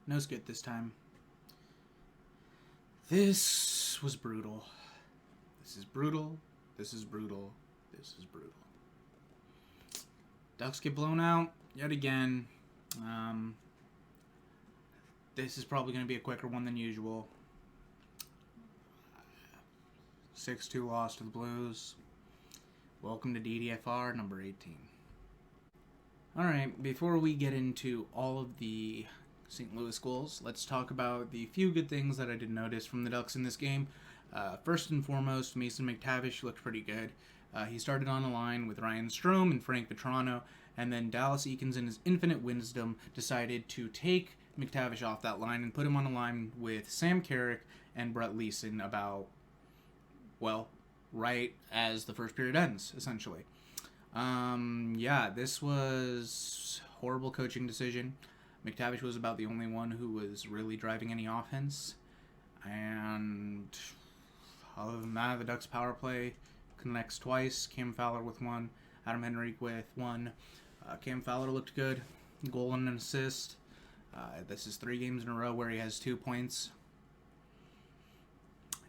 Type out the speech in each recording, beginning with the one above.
No skit this time. This was brutal. This is brutal. This is brutal. This is brutal. Ducks get blown out yet again. This is probably going to be a quicker one than usual. 6-2 loss to the Blues. Welcome to DDFR number 18. Alright, before we get into all of the St. Louis goals, let's talk about the few good things that I did notice from the Ducks in this game. First and foremost, Mason McTavish looked pretty good. He started on a line with Ryan Strome and Frank Vetrano, and then Dallas Eakins, in his infinite wisdom, decided to take McTavish off that line and put him on a line with Sam Carrick and Brett Leeson about, well, right as the first period ends, essentially. This was horrible coaching decision. McTavish was about the only one who was really driving any offense. And other than that, the Ducks power play connects twice. Cam Fowler with one, Adam Henrique with one. Cam Fowler looked good. Goal and an assist. This is 3 games in a row where he has 2 points.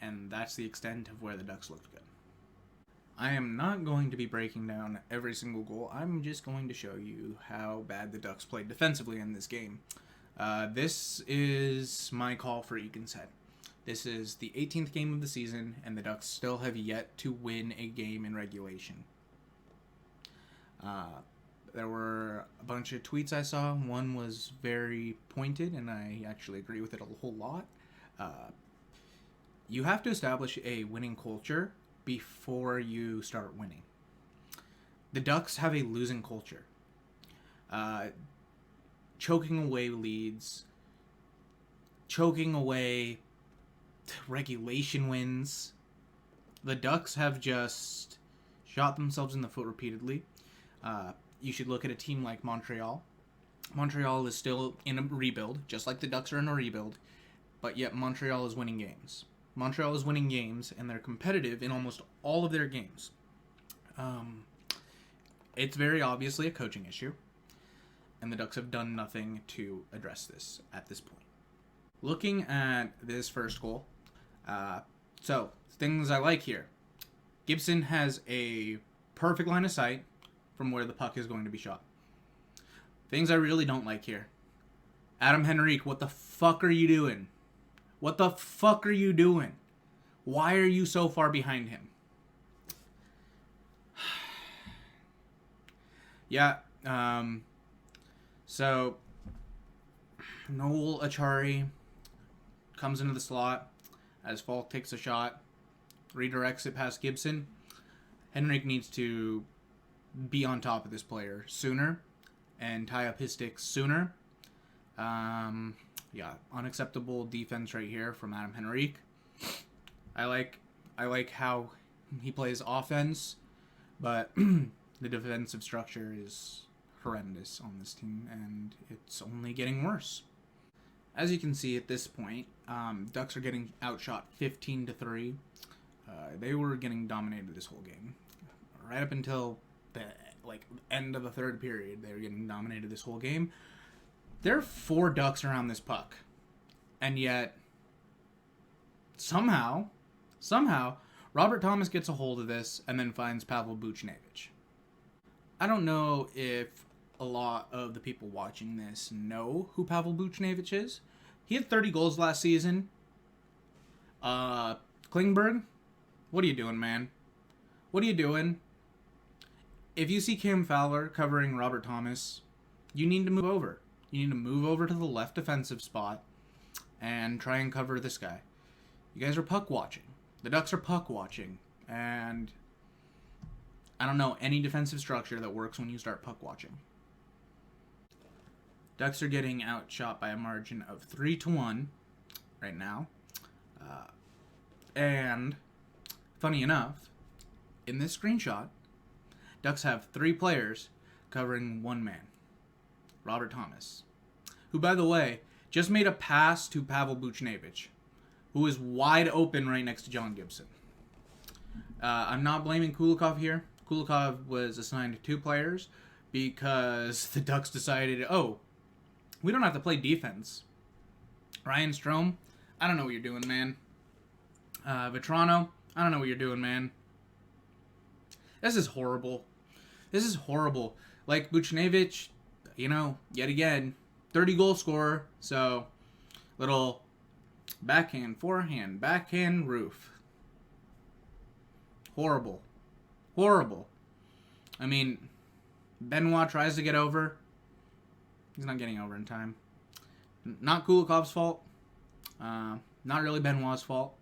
And that's the extent of where the Ducks looked good. I am not going to be breaking down every single goal. I'm just going to show you how bad the Ducks played defensively in this game. This is my call for Eakins' head. This is the 18th game of the season, and the Ducks still have yet to win a game in regulation. There were a bunch of tweets I saw. One was very pointed, and I actually agree with it a whole lot. You have to establish a winning culture before you start winning. The Ducks have a losing culture. Choking away leads, choking away regulation wins. The Ducks have just shot themselves in the foot repeatedly. You should look at a team like Montreal. Montreal is still in a rebuild, just like the Ducks are in a rebuild, but yet Montreal is winning games. Montreal is winning games, and they're competitive in almost all of their games. It's very obviously a coaching issue, and the Ducks have done nothing to address this at this point. Looking at this first goal, so things I like here. Gibson has a perfect line of sight from where the puck is going to be shot. Things I really don't like here. Adam Henrique, what the fuck are you doing? What the fuck are you doing? Why are you so far behind him? So Noel Achari comes into the slot as Falk takes a shot, redirects it past Gibson. Henrique needs to be on top of this player sooner and tie up his sticks sooner. Unacceptable defense right here from Adam Henrique. I like how he plays offense, but the defensive structure is horrendous on this team, and it's only getting worse. As you can see at this point, Ducks are getting outshot 15-3. They were getting dominated this whole game. Right up until the end of the third period, they were getting dominated this whole game. There are 4 Ducks around this puck. And yet, somehow, Robert Thomas gets a hold of this and then finds Pavel Buchnevich. I don't know if a lot of the people watching this know who Pavel Buchnevich is. He had 30 goals last season. Klingberg, what are you doing, man? What are you doing? If you see Cam Fowler covering Robert Thomas, you need to move over. You need to move over to the left defensive spot and try and cover this guy. You guys are puck watching. The Ducks are puck watching. And I don't know any defensive structure that works when you start puck watching. Ducks are getting outshot by a margin of 3-1 right now. And funny enough, in this screenshot, Ducks have 3 players covering 1 man. Robert Thomas, who, by the way, just made a pass to Pavel Buchnevich, who is wide open right next to John Gibson. I'm not blaming Kulikov here. Kulikov was assigned 2 players because the Ducks decided, we don't have to play defense. Ryan Strome, I don't know what you're doing, man. Vetrano, I don't know what you're doing, man. This is horrible. This is horrible. Like, Buchnevich, yet again, 30 goal scorer, so little backhand, forehand, backhand, roof. Horrible. Horrible. I mean, Benoit tries to get over. He's not getting over in time. Not Kulikov's fault. Not really Benoit's fault.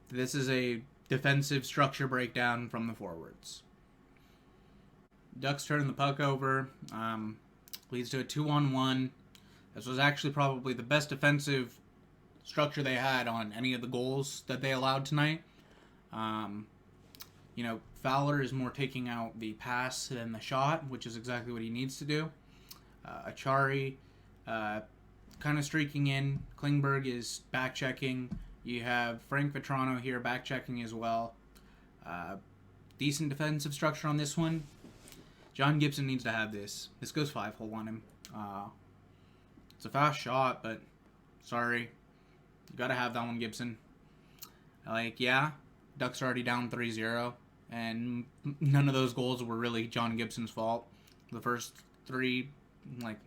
This is a defensive structure breakdown from the forwards. Ducks turn the puck over. Leads to a 2-on-1. This was actually probably the best defensive structure they had on any of the goals that they allowed tonight. Fowler is more taking out the pass than the shot, which is exactly what he needs to do. Achari kind of streaking in. Klingberg is back-checking. You have Frank Vetrano here back-checking as well. Decent defensive structure on this one. John Gibson needs to have this. This goes 5-hole on him. It's a fast shot, but sorry. You got to have that one, Gibson. Ducks are already down 3-0, and none of those goals were really John Gibson's fault. The first three,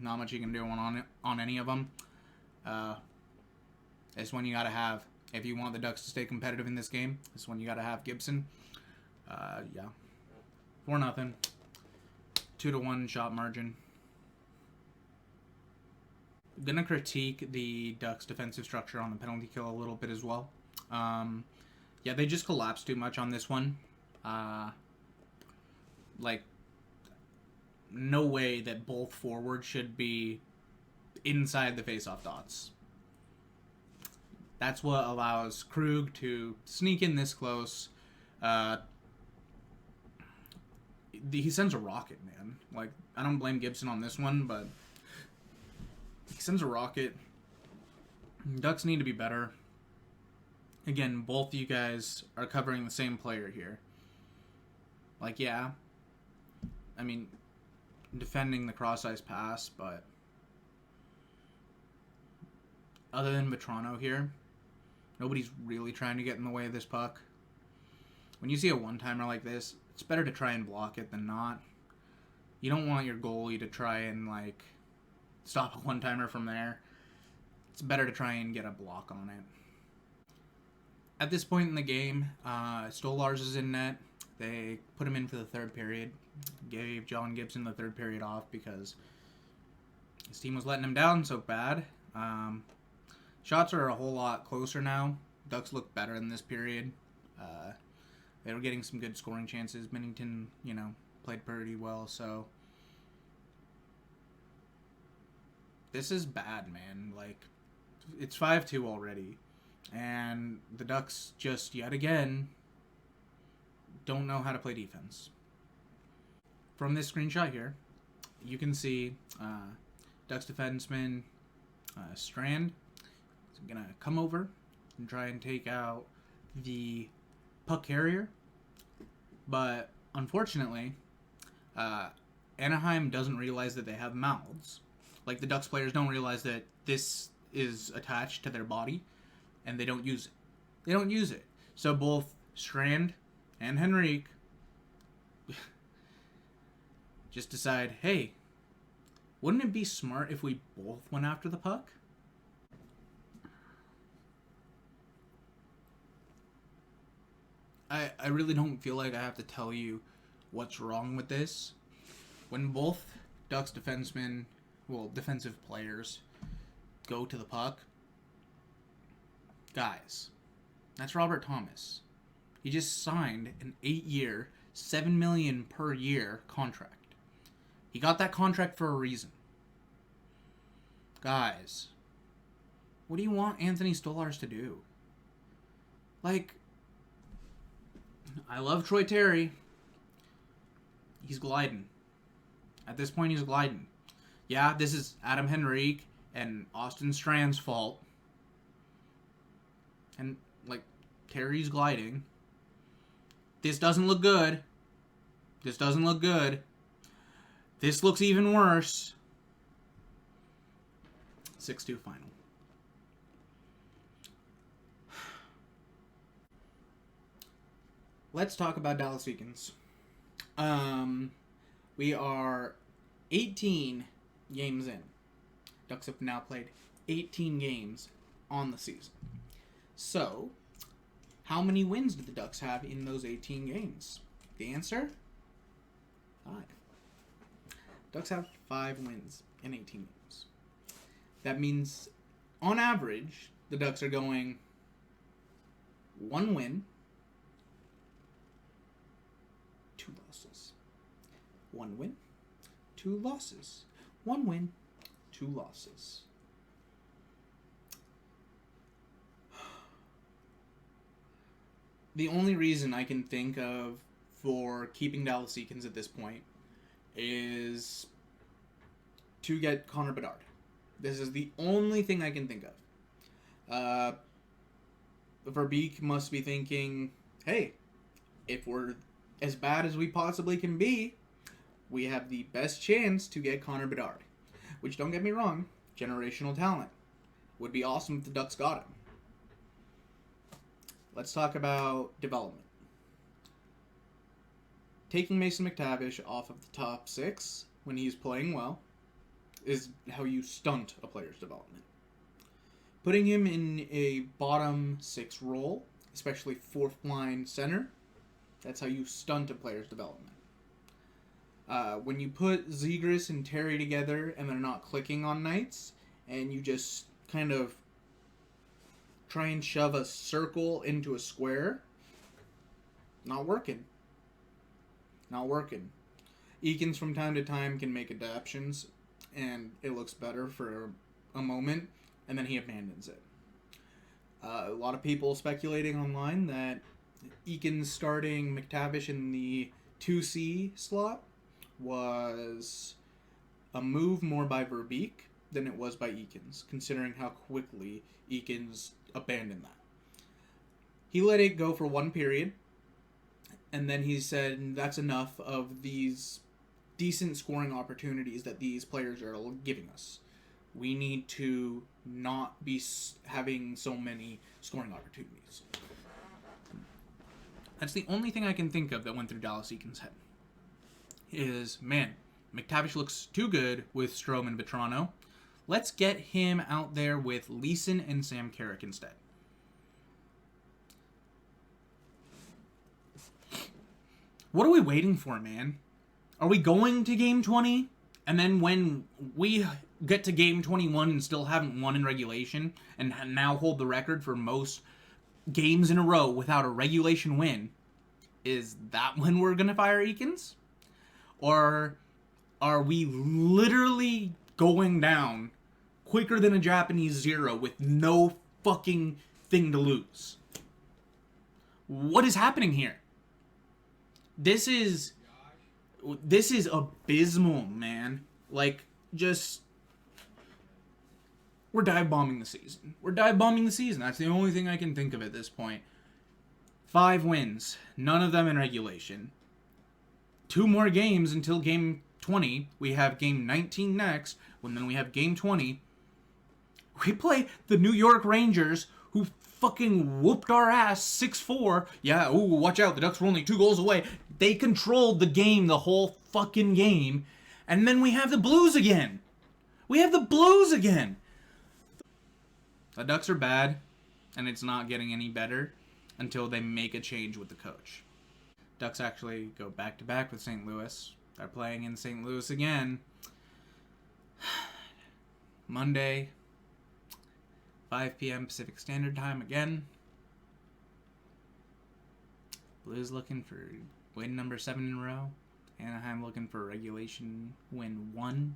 not much you can do on any of them. It's one you got to have. If you want the Ducks to stay competitive in this game, this one you got to have Gibson. 4-0. 2-1 shot margin. I'm going to critique the Ducks' defensive structure on the penalty kill a little bit as well. They just collapsed too much on this one. No way that both forwards should be inside the face-off dots. That's what allows Krug to sneak in this close. He sends a rocket, man. I don't blame Gibson on this one, but he sends a rocket. Ducks need to be better. Again, both you guys are covering the same player here. Defending the cross-ice pass, but other than Vetrano here, nobody's really trying to get in the way of this puck. When you see a one-timer like this, it's better to try and block it than not. You don't want your goalie to try and, stop a one-timer from there. It's better to try and get a block on it. At this point in the game, Stolars is in net. They put him in for the third period. Gave John Gibson the third period off because his team was letting him down so bad. Shots are a whole lot closer now. Ducks look better in this period. They were getting some good scoring chances. Bennington, played pretty well. So this is bad, man. It's 5-2 already. And the Ducks just, yet again, don't know how to play defense. From this screenshot here, you can see Ducks defenseman Strand is going to come over and try and take out the puck carrier. But unfortunately, Anaheim doesn't realize that they have mouths. The Ducks players don't realize that this is attached to their body, and they don't use it. So both Strand and Henrique just decide, hey, wouldn't it be smart if we both went after the puck? I really don't feel like I have to tell you what's wrong with this. When both Ducks defensive players go to the puck, guys, that's Robert Thomas. He just signed an 8-year, $7 million per year contract. He got that contract for a reason. Guys, what do you want Anthony Stolars to do? I love Troy Terry. He's gliding. At this point, he's gliding. Yeah, this is Adam Henrique and Austin Strand's fault. And, Terry's gliding. This doesn't look good. This doesn't look good. This looks even worse. 6-2 final. Let's talk about Dallas Eakins. We are 18 games in. Ducks have now played 18 games on the season. So, how many wins do the Ducks have in those 18 games? The answer? 5. Ducks have 5 wins in 18 games. That means, on average, the Ducks are going 1 win, 2 losses. 1 win, 2 losses. 1 win, 2 losses. The only reason I can think of for keeping Dallas Eakins at this point is to get Connor Bedard. This is the only thing I can think of. Verbeek must be thinking, hey, if we're as bad as we possibly can be, we have the best chance to get Connor Bedard. Which, don't get me wrong, generational talent. Would be awesome if the Ducks got him. Let's talk about development. Taking Mason McTavish off of the top 6 when he's playing well is how you stunt a player's development. Putting him in a bottom 6 role, especially 4th line center, that's how you stunt a player's development. When you put Zegras and Terry together and they're not clicking on nights, and you just kind of try and shove a circle into a square, not working. Not working. Eakins from time to time can make adaptations, and it looks better for a moment, and then he abandons it. A lot of people speculating online that Eakins starting McTavish in the 2C slot was a move more by Verbeek than it was by Eakins, considering how quickly Eakins abandoned that. He let it go for 1 period, and then he said, that's enough of these decent scoring opportunities that these players are giving us. We need to not be having so many scoring opportunities. That's the only thing I can think of that went through Dallas Eakins' head. Is, man, McTavish looks too good with Strome and Vetrano. Let's get him out there with Leeson and Sam Carrick instead. What are we waiting for, man? Are we going to game 20? And then when we get to game 21 and still haven't won in regulation, and now hold the record for most games in a row without a regulation win, is that when we're going to fire Eakins? Or are we literally going down quicker than a Japanese zero with no fucking thing to lose? What is happening here? This is abysmal, man. Like, just, we're dive bombing the season. We're dive bombing the season. That's the only thing I can think of at this point. 5 wins, none of them in regulation. 2 more games until game 20. We have game 19 next, and then we have game 20. We play the New York Rangers, who fucking whooped our ass 6-4. Yeah, ooh, watch out, the Ducks were only 2 goals away. They controlled the game the whole fucking game. And then we have the Blues again. The Ducks are bad, and it's not getting any better until they make a change with the coach. Ducks actually go back-to-back with St. Louis. They're playing in St. Louis again. Monday, 5 p.m. Pacific Standard Time again. Blues looking for win number 7 in a row. Anaheim looking for regulation win 1.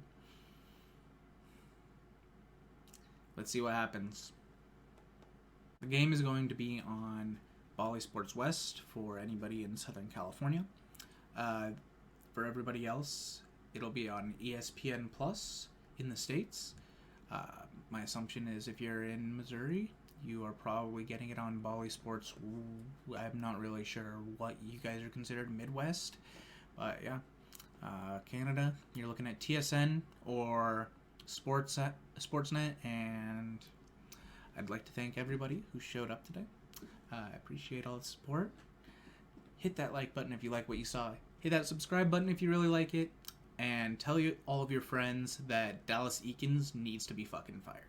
Let's see what happens. The game is going to be on Bally Sports West for anybody in Southern California. For everybody else, it'll be on ESPN Plus in the States. My assumption is if you're in Missouri, you are probably getting it on Bally Sports. I'm not really sure what you guys are considered Midwest, but yeah. Canada, you're looking at TSN or Sportsnet, and I'd like to thank everybody who showed up today. I appreciate all the support. hit that like button if you like what you saw. Hit that subscribe button if you really like it. And tell all of your friends that Dallas Eakins needs to be fucking fired.